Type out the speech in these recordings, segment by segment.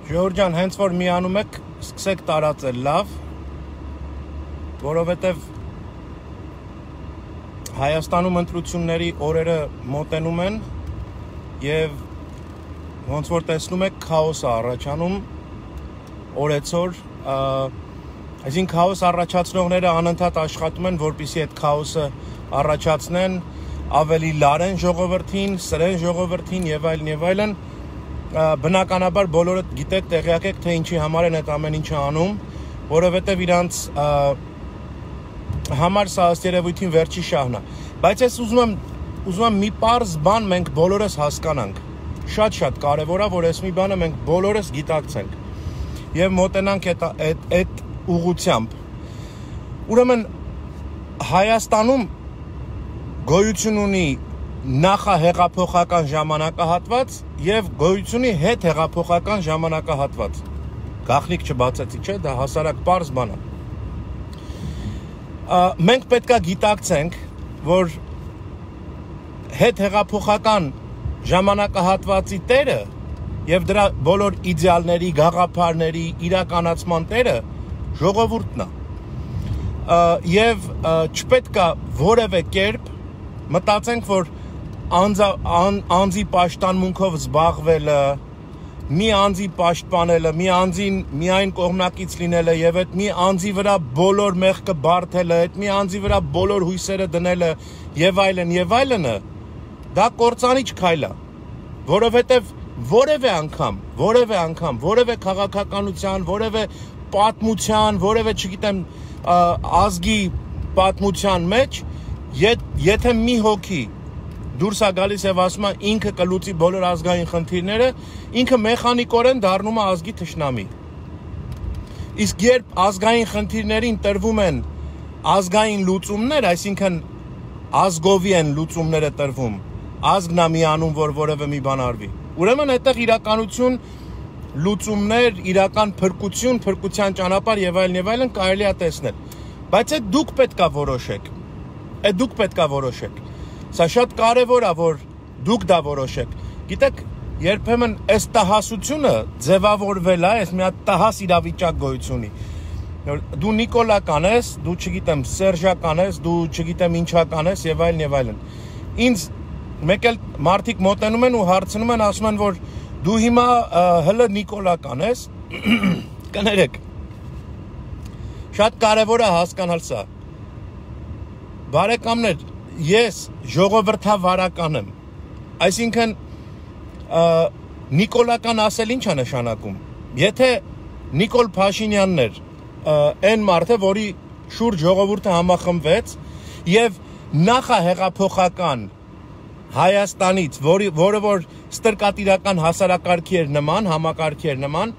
Ժողովրդյան, հենց որ միանում եք, սկսեք տարածել լավ, որովհետև Հայաստանում ընտրությունների օրերը մոտենում են եւ ոնց որ տեսնում եք քաոս է առաջանում օրեցօր, այսինքն քաոս առաջացնողները անընդհատ աշխատում են, որպեսզի այդ քաոսը առաջացնեն, ավելի լարեն ժողովրդին, սրեն ժողովրդին եւ այլն բնականաբար բոլորը գիտեք, տեղյակ եք, թե ինչի համար են այդ ամեն ինչը անում, որովհետև իրանց համար սա ըստ երևույթին վերջի շահն է։ Բայց ես ուզում եմ մի պարզ բան մենք բոլորս հասկանանք։ Շատ կարևոր է, որ այս մի բանը մենք բոլորս գիտակցենք եւ մոտենանք այդ ուղղությամբ։ Ուրեմն Հայաստանում գոյություն ունի նախահեղափոխական ժամանակահատված եւ գոյություն ունի հետհեղափոխական ժամանակահատված։ Գաղտնիք չբացեցի, չէ՞, դա հասարակ պարզ բան է։ Մենք պետքա գիտակցենք, որ հետհեղափոխական ժամանակահատվածի տերը եւ դրա բոլոր իդեալների, գաղափարների իրականացման տերը ժողովուրդն է։ Եվ չպետքա որևէ կերպ մտածենք, որ անձի պաշտպանմունքով զբաղվելը, մի անձի պաշտպանելը, մի անձին միայն կողմնակից լինելը եւ այդ մի անձի վրա բոլոր մեղքը բարթելը, այդ մի անձի վրա բոլոր հույսերը դնելը եւ այլն, դա կործանիչ քայլ է, որովհետեւ որևէ անգամ, որևէ քաղաքականության, որևէ պատմության, որևէ, չգիտեմ, ազգի պատմության մեջ, եթե մի հոգի դուրս է գալիս եւ ասում է ինքը կլուծի բոլոր ազգային խնդիրները, ինքը մեխանիկորեն դառնում է ազգի թշնամի։ Իսկ երբ ազգային խնդիրներին տրվում են ազգային լուծումներ, այսինքն ազգովի են լուծումները տրվում, ազգն է միանում, որ որևէ մի բան արվի։ Ուրեմն այդտեղ իրականություն, լուծումներ, իրական փրկություն, փրկության ճանապարհ եւ այլն կարելի է տեսնել։ Բայց այդ դուք պետք է որոշեք։ Սա շատ կարևոր է, որ դուք դա որոշեք։ Գիտեք, երբեմն այս տհասությունը ձևավորվել է, այս մի հատ տհաս իրավիճակ գոյություն ունի։ Դու Նիկոլա կանես, դու չգիտեմ Սերժա կանես, դու չգիտեմ ինչա կանես եւ այլն։ Ինձ մեկ էլ մարդիկ մոտենում են ու հարցնում են, ասում են, որ դու հիմա հələ Նիկոլա կանես, կներեք։ Շատ կարևոր է հասկանալ սա։ Բարեկամներ, ես ժողովրդավարական եմ, այսինքն Նիկոլական ասել ինչ է նշանակում։ Եթե Նիկոլ Փաշինյանն էր այն մարդը, որի շուրջ ժողովուրդը համախմբվեց եւ նախահեղափոխական Հայաստանից, որը որ ստրկատիրական հասարակարգի էր նման, համակարգի էր նման,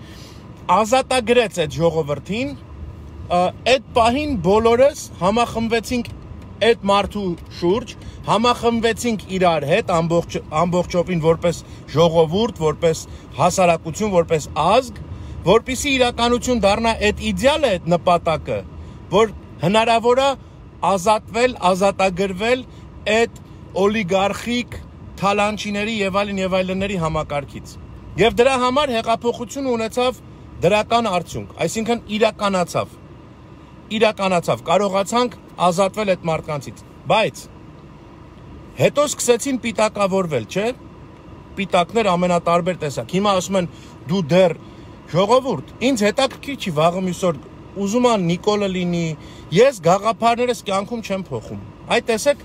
ազատագրեց այդ ժողովրդին, այդ պահին բոլորս համախմբվեցինք այդ մարդու շուրջ, համախմբվեցինք իրար հետ ամբողջովին որպես ժողովուրդ, որպես հասարակություն, որպես ազգ, որպեսզի իրականություն դառնա այդ իդեալը, այդ նպատակը, որ հնարավոր է ազատվել, ազատագրվել այդ օլիգարխիկ թալանչիների եւ այլնների համակարգից։ Եվ դրա համար հեղափոխությունը ունեցավ դրական արդյունք, այսինքն իրականացավ, կարողացանք ազատվել այդ մարդկանցից, բայց հետո սկսեցին պիտակավորվել, չէ՞, պիտակներ ամենատարբեր տեսակ, հիմա ասում են դու դեռ ժողովուրդ, ինձ հետաքրքիր չի վաղը մյուսօր ուզում եմ Նիկոլը լինի, ես գաղափարներս կյանքում չեմ փոխում, այ տեսեք,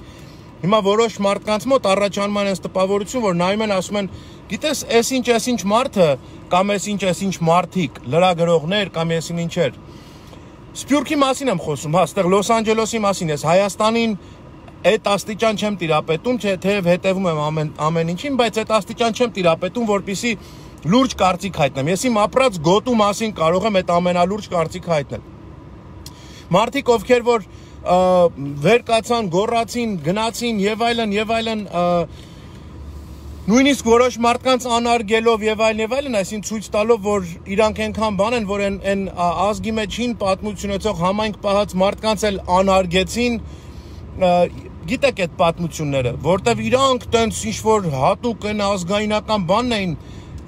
հիմա որոշ մարդկանց մոտ առաջանում են այս տպավորություն, որ նայում են, ասում են, գիտես, այս ինչ մարդը, կամ այս ինչ մարդիկ, լրագրողներ, կամ ինչեր, Սփյուռքի մասին եմ խոսում, հա, այստեղ Լոս Անջելեսի մասին, ես Հայաստանին այդ աստիճան չեմ տիրապետում, թեև հետևում եմ ամեն ինչին, բայց այդ աստիճան չեմ տիրապետում, որպեսզի լուրջ կարծիք հայտնեմ։ Ես իմ ապրած գոտու մասին կարող եմ այդ ամենալուրջ կարծիք հայտնել։ Մարդիկ, ովքեր որ վեր կացան, գոռացին, գնացին եւ այլն, նույնիսկ որոշ մարդկանց անարգելով եւ այլն, այսինքն ցույց տալով, որ իրանք այնքան բան են, որ այն ազգի մեջ հին պատմություն ունեցող համայնք պահած մարդկանց էլ անարգեցին, գիտեք այդ պատմությունները, որտեվ իրանք տենց ինչ որ հատուկ են ազգայնական բանն էին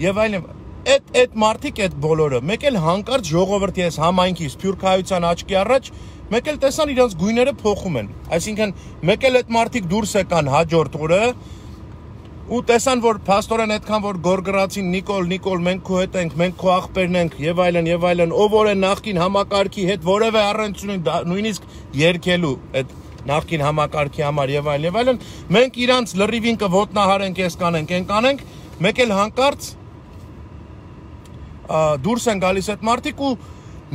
եւ այլն, Այդ մարդիկ այդ բոլորը, մեկ էլ հանկարծ ժողովրդի այս համայնքի սփյուռքայության աչքի առաջ, մեկ էլ տեսան իրենց գույները փոխում են։ Այսինքն, մեկ էլ այդ մարդիկ դուրս եկան հաջորդ օրը ու տեսան, որ փաստորեն այդքան որ գորգրացին Նիկոլ, մենք քո հետ ենք, մենք քո աղբերն ենք եւ այլն, ով որ է նախքին համակարգի հետ որևէ առնչություն նույնիսկ երկելու այդ նախքին համակարգի համար եւ այլն, մենք իրանց լրիվին կոտնահարենք, ես կանենք, են կանենք, մեկ էլ հանկարծ դուրս են գալիս այդ մարդիկ ու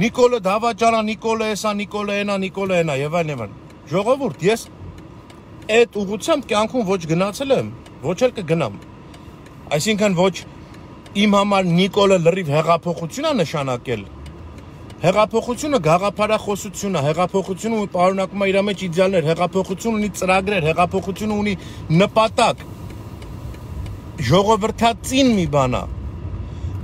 Նիկոլը դավաճանա, Նիկոլը էսա, Նիկոլը այնա եւ այլն։ Ժողովուրդ, ես այդ ուղղությամբ կյանքում ոչ գնացել եմ, ոչ էլ կգնամ։ Այսինքն ոչ իմ համար Նիկոլը լրիվ հեղափոխություն է նշանակել։ Հեղափոխությունը գաղափարախոսություն է, հեղափոխությունը պարունակում է իր մեջ իդեալներ, հեղափոխությունը ունի ծրագրեր, հեղափոխությունը ունի նպատակ։ Ժողովրդածին մի բան է։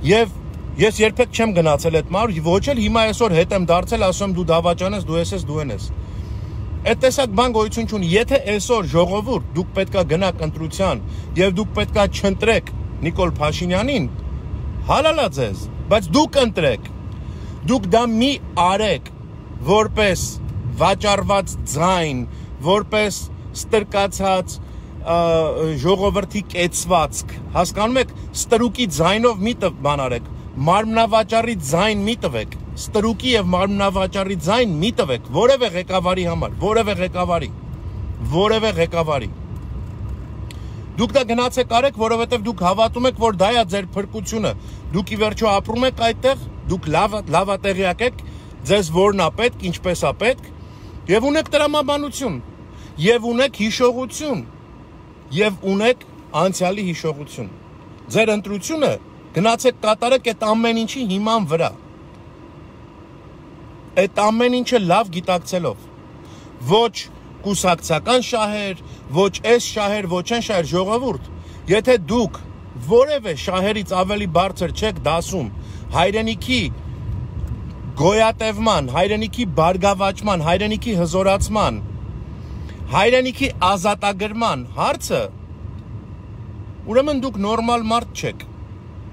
Եվ ես երբեք չեմ գնացել այդ մար, ոչ էլ հիմա այսօր հետ եմ դարձել, ասում դու դավաճան ես, դու ես։ Այդ տեսակ բան գոյություն չունի։ Եթե այսօր ժողովուրդ դուք պետքա գնաք ընտրության եւ դուք պետքա չընտրեք Նիկոլ Փաշինյանին, հալալա ձեզ, բայց դուք ընտրեք։ Դուք դա մի արեք որպես վաճառված ձայն, որպես ստրկացած ժողովրդի կեցվածք, հասկանում եք, ստրուկի ձայնով մի բան արեք, մարմնավաճառի ձայն մի տվեք, ստրուկի եւ մարմնավաճառի ձայն մի տվեք, որևէ ղեկավարի համար, որևէ ղեկավարի։ Դուք դա գնացեք արեք, որովհետեւ դուք հավատում եք, որ դա է ձեր փրկությունը։ Դուք ի վերջո ապրում եք այդտեղ, դուք լավատեղյակ եք, ձեզ որն է պետք, ինչպես է պետք, եւ ունեք տրամաբանություն, եւ ունեք հիշողություն, եւ ունեք անցյալի հիշողություն։ Ձեր ընտրությունը գնացեք կատարեք այդ ամեն ինչի հիման վրա։ Այդ ամեն ինչը լավ գիտակցելով։ Ոչ կուսակցական շահեր, ոչ այս շահեր, ոչ այն շահեր, ժողովուրդ, եթե դուք որևէ շահերից ավելի բարձր չեք դասում հայրենիքի գոյատևման, հայրենիքի բարգավաճման, հայրենիքի հզորացման, հայրենիքի ազատագրման հարցը, ուրեմն դուք նորմալ մարդ չեք։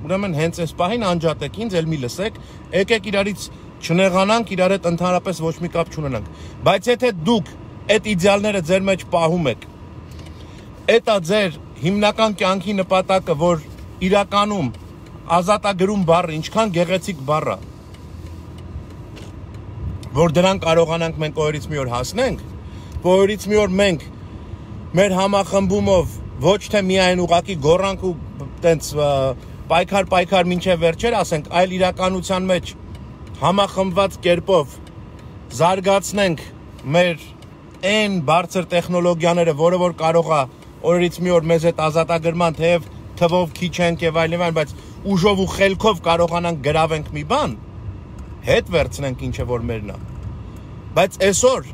Ուրեմն հենց այս պահին անջատեք ինձ, էլ մի լսեք, եկեք իրարից չնեղանանք, իրար հետ ընդհանրապես ոչ մի կապ չունենանք։ Բայց եթե դուք այդ իդեալները ձեր մեջ պահում եք, այդ է ձեր հիմնական կյանքի նպատակը, որ իրականում ազատագրում բառը ինչքան գեղեցիկ բառ է, որ դրան կարողանանք մենք օրից մի օր հասնենք, որ օրից մի օր մենք մեր համախմբումով ոչ թե միայն ուղակի գոռանք ու տենց պայքար մինչև վերջեր ասենք, այլ իրականության մեջ համախմբված կերպով զարգացնենք մեր այն բարձր տեխնոլոգիաները, որը որ կարող է օրից մի օր մեզ այդ ազատագրման թեև թվով քիչ ենք եւ այլն, բայց ուժով ու խելքով կարողանանք գրավենք մի բան, հետ վերցնենք ինչը որ մերն է։ Բայց այսօր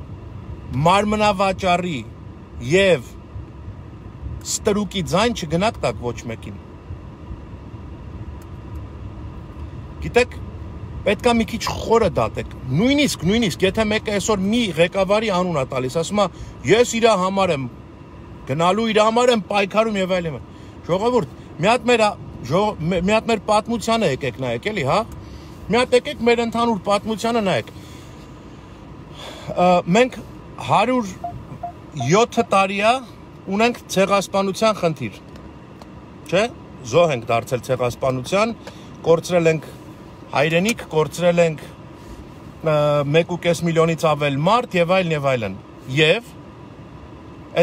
մարմնավաճառի եւ ստրուկի ձայն չգնաք տակ ոչ մեկին։ Գիտեք, պետքա մի քիչ խորը դատեք։ Նույնիսկ, եթե մեկը այսօր մի ղեկավարի անուն է տալիս, ասում է, ես իր համար եմ գնալու, իր համար եմ պայքարում եւ այլն։ Ժողովուրդ, մի հատ մեր պատմությանը եկեք նայեք, էլի, հա։ Մի հատ եկեք մեր ընդհանուր պատմությանը նայեք։ Մենք 107 տարի է ունենք ցեղասպանության խնդիր։ Չէ՞։ Զոհ ենք դարձել ցեղասպանության, կորցրել ենք հայրենիք, կորցրել ենք 1.5 միլիոնից ավել մարդ եւ այլն։ Եվ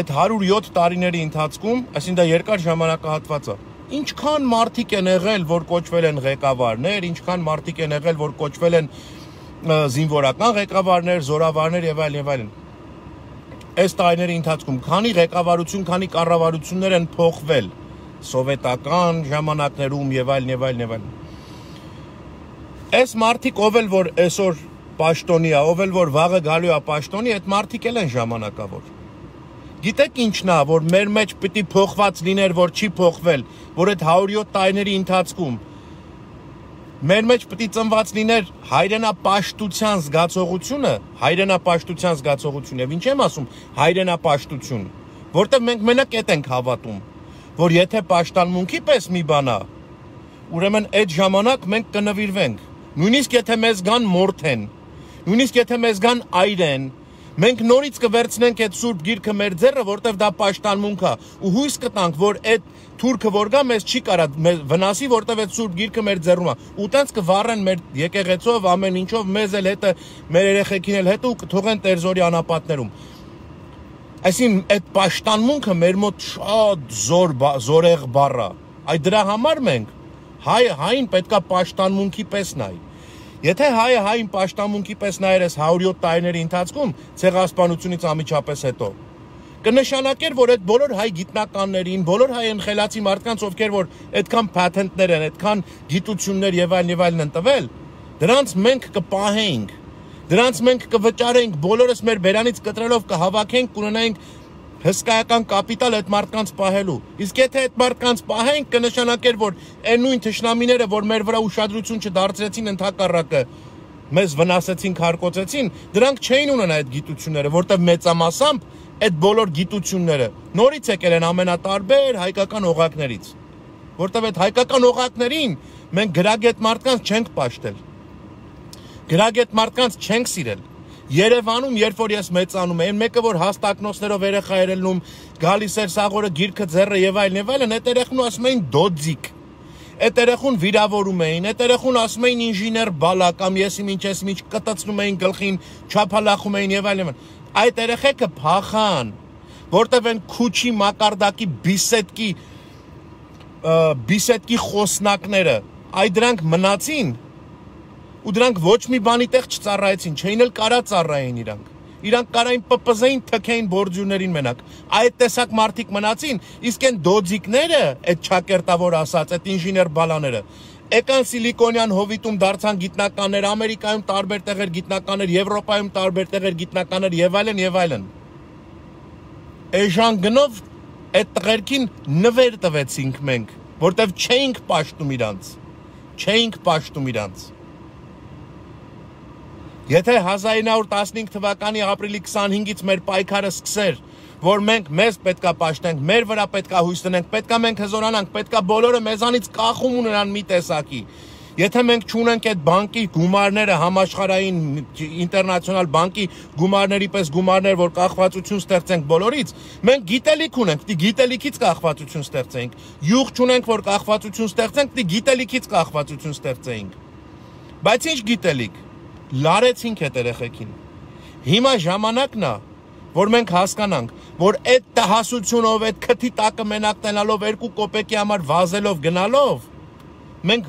այդ 107 տարիների ընթացքում, այսինքն դա երկար ժամանակահատված է, ինչքան մարդիկ են եղել, որ կոչվել են ղեկավարներ, ինչքան մարդիկ են եղել, որ կոչվել են զինվորական ղեկավարներ, զորավարներ եւ այլն։ Այս տարիների ընթացքում քանի ղեկավարություն, քանի կառավարություններ են փոխվել սովետական ժամանակներում եւ այլն։ Այս մարդիկ ով էլ որ այսօր պաշտոնի է, ով էլ որ վաղը գալու է պաշտոնի, այդ մարդիկ էլ են ժամանակավոր։ Գիտեք ինչն է, որ մեր մեջ պիտի փոխված լիներ, որ չի փոխվել, որ այդ 107 տարիների ընթացքում մեր մեջ պիտի ծնված լիներ հայրենապաշտության զգացողությունը, եւ ինչ եմ ասում հայրենապաշտություն, որտեղ մենք մենակ այդ ենք հավատում, որ եթե պաշտամունքի պես մի բան է, ուրեմն այդ ժամանակ մենք կնվիրվենք։ Նույնիսկ եթե մեզ գան մորթեն, նույնիսկ եթե մեզ գան այրեն, մենք նորից կվերցնենք այդ Սուրբ Գիրքը մեր ձեռը, որտեղ դա պաշտամունք է, ու հույս կտանք, որ այդ թուրքը որ գա մեզ չի կարա վնասի, որտեղ այդ Սուրբ Գիրքը մեր ձեռում է։ Ու տենց կվառեն մեր եկեղեցով, ամեն ինչով, մեզ էլ հետը, մեր երեխեքին էլ հետը ու կթողեն Տերզորի անապատներում։ Այսինքն այդ պաշտամունքը մեր մոտ շատ զորեղ բառ է։ Այդ դրա համար մենք հային պետքա պաշտամունքի պես նայ։ Եթե հայը հային պաշտամունքի պես նայեր այս 107 տարիների ընթացքում ցեղասպանությունից ամիջապես հետո, կնշանակեր, որ այդ բոլոր հայ գիտնականներին, բոլոր հայ ընխելացի մարդկանց, ովքեր որ այդքան փաթենտներ են, այդքան գիտություններ եւ այլն են տվել, դրանց մենք կպահենք, դրանց մենք կվճարենք, բոլորս մեր բերանից կտրելով կհավաքենք, կունենայինք հսկայական կապիտալ այդ մարդկանց պահելու։ Իսկ եթե այդ մարդկանց պահենք, կնշանակեր, որ այն նույն թշնամիները, որ մեր վրա ուշադրություն չդարձրեցին, ընդհակառակը մեզ վնասեցին, քարկոծեցին, դրանք չէին ունենա այդ գիտությունները, որտեղ մեծամասամբ այդ բոլոր գիտությունները նորից եկել են ամենատարբեր հայկական օղակներից, որտեղ այդ հայկական օղակներին մենք գրագետ մարդկանց չենք պաշտել, գրագետ մարդկանց չենք սիրել։ Երևանում, երբ որ ես մեծանում եմ, մեկը որ հաստակնոցներով երեխա էր ելնում, գալիս էր սաղորը գիրքը ձեռը եւ այլն, այդ երեխուն ասում էին դոձիկ։ Այդ երեխուն վիրավորում էին, այդ երեխուն ասում էին ինժեներ բալա կամ ես ինչ կտցնում էին գլխին, չափալախում էին եւ այլն։ Այդ երեխեքը փախան, որտեղ են քուչի մակարդակի բիսետկի խոսնակները, այդ դրանք մնացին։ Ու դրանք ոչ մի բանի տեղ չծառայեցին, չէին էլ կարա ծառայեն իրանք կարային պպզեին թքեին բորջուրներին մենակ, այդ տեսակ մարդիկ մնացին, իսկ են դոձիկները, այդ չակերտավոր ասած, այդ ինժիներ բալաները, եկան Սիլիկոնյան հովիտում դարձան գիտնականներ, Ամերիկայում տարբեր տեղեր գիտնականներ, Եվրոպայում տարբեր տեղեր գիտնականներ եւ այլն, Էժան գնով այդ տղերքին նվեր տվեցինք մենք, որտեվ չէինք պաշտում իրանց, Եթե 1915 թվականի ապրիլի 25-ից մեր պայքարը սկսեր, որ մենք մեզ պետքա պաշտենք, մեր վրա պետքա հույս տնենք, պետքա մենք հզորանանք, պետքա բոլորը մեզանից կախում ունենան մի տեսակի։ Եթե մենք չունենք այդ բանկի գումարները, համաշխարհային ինտերնացիոնալ բանկի գումարների պես գումարներ, որ կախվածություն ստեղծենք բոլորից, մենք գիտելիք ունենք, դի գիտելիքից կախվածություն ստեղծենք։ Յուղ չունենք, որ կախվածություն ստեղծենք, դի գիտելիքից կախվածություն ստեղծենք։ Բայց ինչ գիտելիք Լարեցինք այդ երեխեքին։ Հիմա ժամանակն է, որ մենք հասկանանք, որ այդ տհասությունով, այդ քթի տակը մենակ տենալով, 2 կոպեկի համար վազելով գնալով, մենք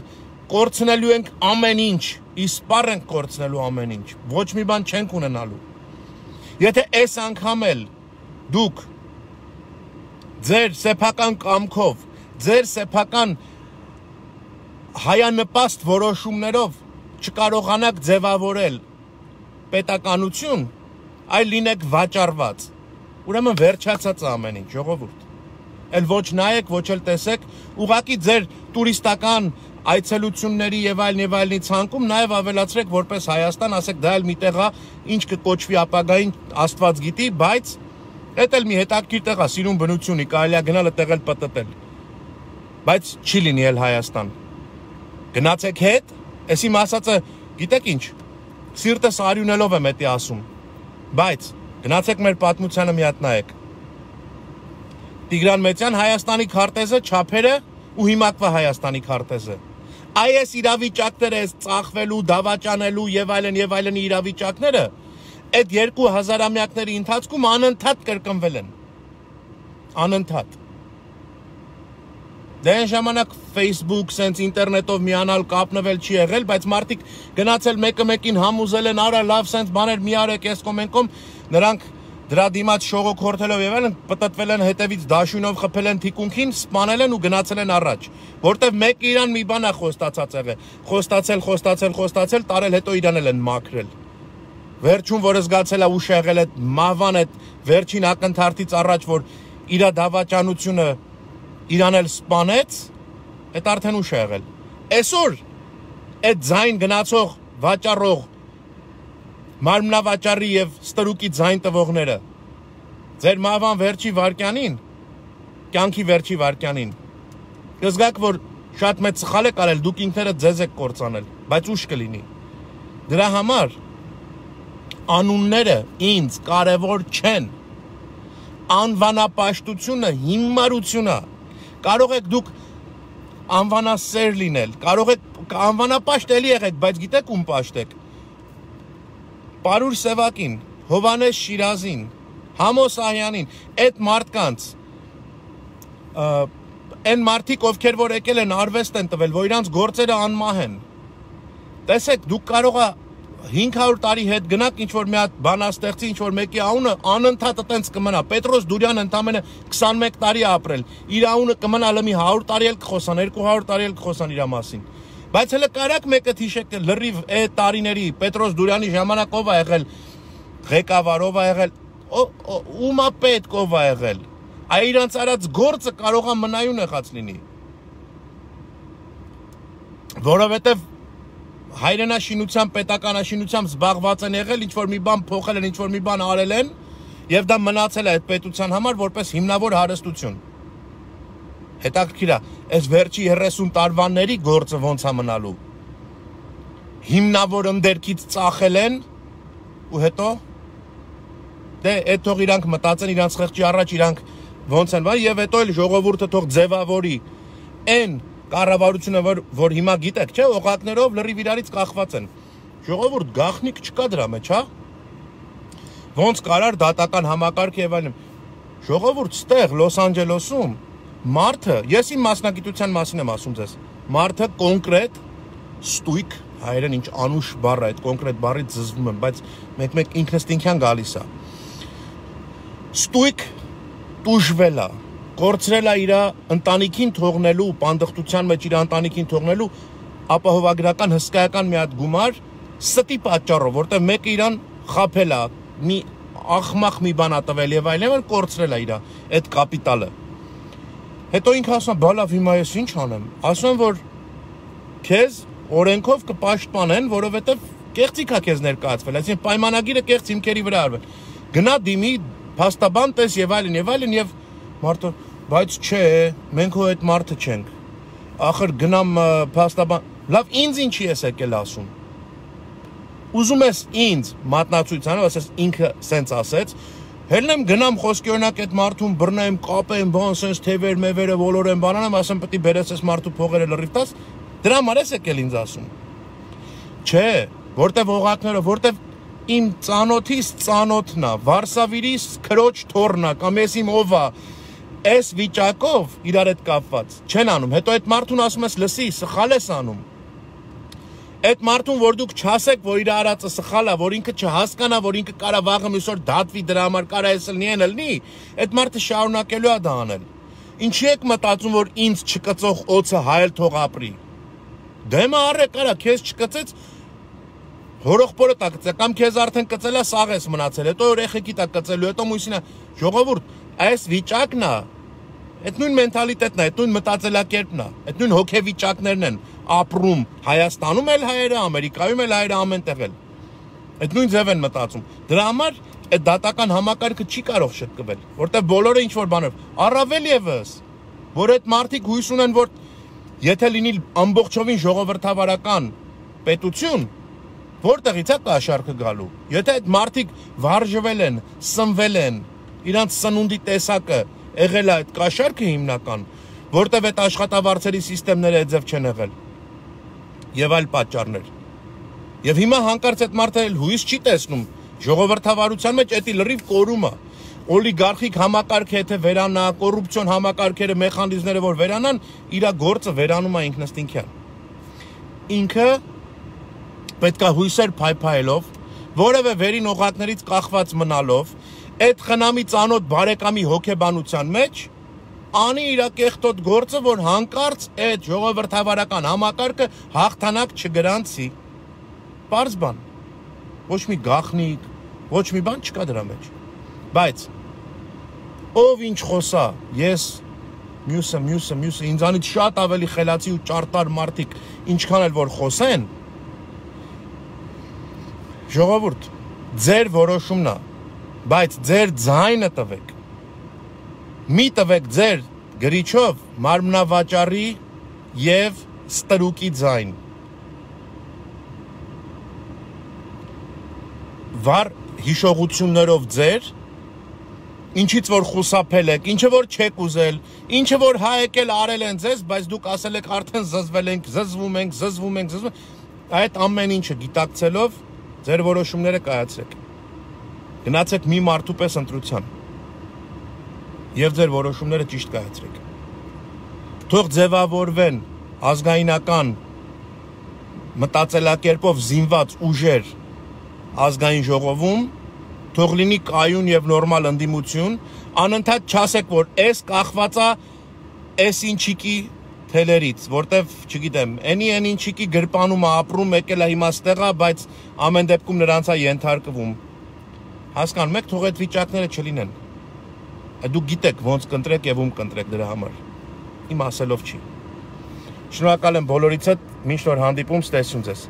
կորցնելու ենք ամեն ինչ, իսպառ ենք կորցնելու ամեն ինչ, ոչ մի բան չենք ունենալու։ Եթե այս անգամ էլ դուք ձեր սեփական կամքով, ձեր սեփական հայանպաստ որոշումներով չկարողանաք ձևավորել պետականություն, այլ լինեք վաճառված, ուրեմն վերջացած ամեն ինչ, ժողովուրդ, էլ ոչ նայեք, ոչ էլ տեսեք, ուղղակի ձեր տուրիստական այցելությունների եւ այլնի ցանկում նաեւ ավելացրեք որպես Հայաստան, ասեք դա էլ մի տեղ է, ինչ կկոչվի ապագային Աստված գիտի, բայց դա էլ մի հետաքրքիր տեղ է, սիրուն բնություն, կարելի է գնալ այդտեղ էլ պտտել, բայց չի լինի էլ Հայաստան։ Գնացեք հետ Ես իմ ասածը, գիտեք ինչ, սիրտս արյունելով եմ էտի ասում, բայց գնացեք մեր պատմությանը մի հատ նայեք։ Տիգրան Մեծյան Հայաստանի քարտեզը, չափերը ու հիմակվա Հայաստանի քարտեզը։ Այս իրավիճակները, այս ծախվելու, դավաճանելու եւ այլն իրավիճակները, այդ 2000-ամյակների ընթացքում անընդհատ կրկնվել են։ Անընդհատ։ Դե այն ժամանակ Facebook, սենց ինտերնետով միանալ կապնվել չի եղել, բայց մարդիկ գնացել մեկը մեկին համուզել են, արա լավ սենց բաներ մի արեք ես կոմենկոմ, նրանք դրա դիմաց շողոքորթելով եւ այլն պտտվել են հետևից դաշույնով խփել են թիկունքին, սպանել են ու գնացել են առաջ, որտեվ մեկը իրան մի բան է խոստացած եղել, խոստացել, տարել հետո իրան էլ են մաքրել։ Վերջում որ զգացել է ուշ եղել այդ մավան այդ վերջին ակնթարթից առաջ, որ իր դավաճանությունը իրան էլ սպանեց, այդ արդեն ուշ է եղել։ Այսօր այդ ձայն գնացող վաճառող մարմնավաճառի եւ ստրուկի ձայն տվողները ձեր մավան վերջի վարքյանին, կյանքի վերջի վարքյանին կզգաք, որ շատ մեծ սխալ եք արել, դուք ինքներդ ձեզ եք կործանել, բայց ուշ կլինի։ Դրա համար անունները ինձ կարևոր չեն։ Անվանապաշտությունը հիմարություն է։ Կարող եք դուք անվանասեր լինել, կարող եք անվանապաշտ էլի եղեք, բայց գիտեք ում պաշտեք։ Պարուր Սևակին, Հովանես Շիրազին, Համոս Ահյանին, այդ մարդկանց այն մարդիկ, ովքեր որ եկել են արվեստ են տվել, որ իրանց գործերը անմահ են։ Տեսեք, դուք կարող է 500 տարի հետ գնաք ինչ-որ մի հատ բանաստեղծի, ինչ-որ մեկի անունը անընդհատ այտենց կմնա։ Պետրոս Դուրյանը ընդամենը 21 տարի է ապրել։ Իր անունը կմնա լմի 100 տարի էլ կխոսան, 200 տարի էլ կխոսան իր մասին։ Բայց հələ կարակ մեկը թիշեք լրիվ այդ տարիների Պետրոս Դուրյանի ժամանակով է եղել, ղեկավարով է եղել, ումա պետքով է եղել։ Այ իրանց արած գործը կարող է մնայուն եղած լինի։ Որովհետև հայրենաշինությամբ, պետականաշինությամբ զբաղված են եղել, ինչ-որ մի բան փոխել են, ինչ-որ մի բան արել են, և դա մնացել է այդ պետության համար որպես հիմնավոր հարստություն։ Հետաքրքիր է, այս վերջի 30 տարվանների գործը ոնց է մնալու։ Հիմնավոր ընդերքից ծախել են ու հետո դե այդ թող իրանք մտածեն, իրանք խեղճի առաջ իրանք ոնց են, և հետո էլ ժողովուրդը թող ձևավորի այն կառավարությունը, որ հիմա գիտեք, չէ, օղակներով լրիվ իրարից կախված են։ Ժողովուրդ գաղտնիք չկա դրա մեջ, հա։ Ոնց կարար դատական համակարգ եւ այլն։ Ժողովուրդ ստեղ Լոս Անջելեսում մարդը, ես իմ մասնագիտության մասին եմ ասում ձեզ, մարդը կոնկրետ ստույգ, հայերեն ինչ անուշ բառ է, այդ կոնկրետ բառից զզվում եմ, բայց մեկ-մեկ ինքնըստինքյան գալիս է։ Ստույգ տուժվել է, կորցրել է իր ընտանիքին թողնելու, պանդխտության մեջ իր ընտանիքին թողնելու ապահովագրական հսկայական մի հատ գումար ստի պատճառով, որտեղ մեկը իրան խաբել է, մի ախմախ մի բան ա տվել եւ այլն, կորցրել է իր այդ կապիտալը։ Հետո ինքը ասում է, բալավ հիմա ես ինչ անեմ։ Ասում եմ, որ քեզ օրենքով կպաշտպանեն, որովհետեւ կեղծիք է քեզ ներկայացվել, այսինքն պայմանագիրը կեղծ հիմքերի վրա արվել։ Գնա դիմի, փաստաբան տես եւ այլն եւ մարդը, բայց չէ, մենք հո այդ մարդը չենք։ Ախր գնամ փաստաբան, լավ, ինձ ինչի ես եկել ասում։ Ուզում ես ինձ մատնացույցանով, ասես ինքը սենց ասեց, հելնեմ գնամ խոսքի օրինակ այդ մարդուն բռնեմ, կապեմ, բան սենց թևեր, մեվերը, ոլորեմ, բանանեմ, ասեմ պետք է բերես այս մարդու փողերը լրիվ տաս, դրա համար ես եկել ինձ ասում։ Չէ, որտեվ օղակները, որտեվ իմ ծանոթիս ծանոթն է, Վարշավիրիս քրոջ թոռն է, կամ ես իմ ով է, այս վիճակով իրար հետ կապված չեն անում, հետո այդ մարդուն ասում ես լսի, սխալ ես անում։ Այդ մարդուն, որ դուք չասեք, որ իր արածը սխալ է, որ ինքը չհասկանա, որ ինքը կարա վաղը մյուսօր դատվի դրա համար, կարա էս լինի, այդ մարդը շարունակելու է դա անել։ Ինչի եք մտածում, որ ինձ չկծող օձը հայել թող ապրի։ Դեմը առե կարա, քեզ չկծեց, հորոխբորը տա կծել, կամ քեզ արդեն կծել է, սաղ ես մնացել, հետո երեխեքի տա կծելու, հետո մույսին է, ժողովուրդ, այս վիճակն է, այդ նույն մենթալիտետն է, այդ նույն մտածելակերպն է, այդ նույն հոգեվիճակներն են ապրում Հայաստանում էլ հայերը, Ամերիկայում էլ հայերը ամենտեղ էլ։ Այդ նույն ձև են մտածում։ Դրա համար այդ դատական համակարգը չի կարող շտկվել, որտեղ բոլորը ինչ որ բաներ, առավել եւս, որ այդ մարդիկ հույս ունեն, որ եթե լինի ամբողջովին ժողովրդավարական պետություն, որտեղից է կաշառքը գալու։ Եթե այդ մարդիկ վարժվել են, սնվել են, իրանց սնունդի տեսակը եղել է այդ կաշառքը հիմնական, որտեղ այդ աշխատավարձերի սիստեմները այդ ձև չեն եղել։ Եվ այլ պատճառներ։ Եվ հիմա հանկարծ այդ մարդը հույս չի տեսնում ժողովրդավարության մեջ էդի լրիվ կորումը, օլիգարխիկ համակարգը եթե վերանա, կոռուպցիոն համակարգերը, մեխանիզմները որ վերանան, իր գործը վերանում է ինքնըստինքյան։ Ինքը պետք է հույսեր փայփայելով, որևէ վերին օղակներից կախված մնալով, այդ խնամի ծանոթ բարեկամի հոգեբանության մեջ անի իր կեղտոտ գործը, որ հանկարծ այդ ժողովրդավարական համակարգը հաղթանակ չգրանցի։ Պարզ բան, ոչ մի գաղտնիք, ոչ մի բան չկա դրա մեջ։ Բայց ով ինչ խոսա, ես, մյուսը, ինձանից շատ ավելի խելացի ու ճարտար մարդիկ, ինչքան էլ որ խոսեն, ժողովուրդ, ձեր որոշումն է, բայց ձեր ձայնը տվեք։ Մի տվեք ձեր գրիչով, մարմնավաճառի, եւ ստրուկի ձայն։ Վար հիշողություններով ձեր, ինչից որ խուսափել եք, ինչը որ չեք ուզել, ինչը որ հայեկել արել են ձեզ, բայց դուք ասել եք արդեն զզվում ենք, այդ ամեն ինչը գիտակցելով ձեր որոշումները կայացրեք։ Գնացեք մի մարդու պես ընտրության եւ ձեր որոշումները ճիշտ կայացրեք։ Թող ձևավորվեն ազգայնական մտածելակերպով զինված ուժեր ազգային ժողովում, թող լինի կայուն եւ նորմալ ընդդիմություն, անընդհատ չասեք, որ էս կախվածա էս ինչիկի թելերից, որտեվ, չգիտեմ, այն ինչիկի գրպանում է ապրում, եկել է հիմա ստեղա, բայց ամեն դեպքում նրանց է ենթարկվում։ Հասկանում եք, թող այդ վիճակները չլինեն։ Դուք գիտեք ոնց կընտրեք եւ ում կընտրեք դրա համար։ Իմ ասելով չի։ Շնորհակալ եմ բոլորիցդ, մինչ նոր հանդիպում, ստեսություն ձեզ։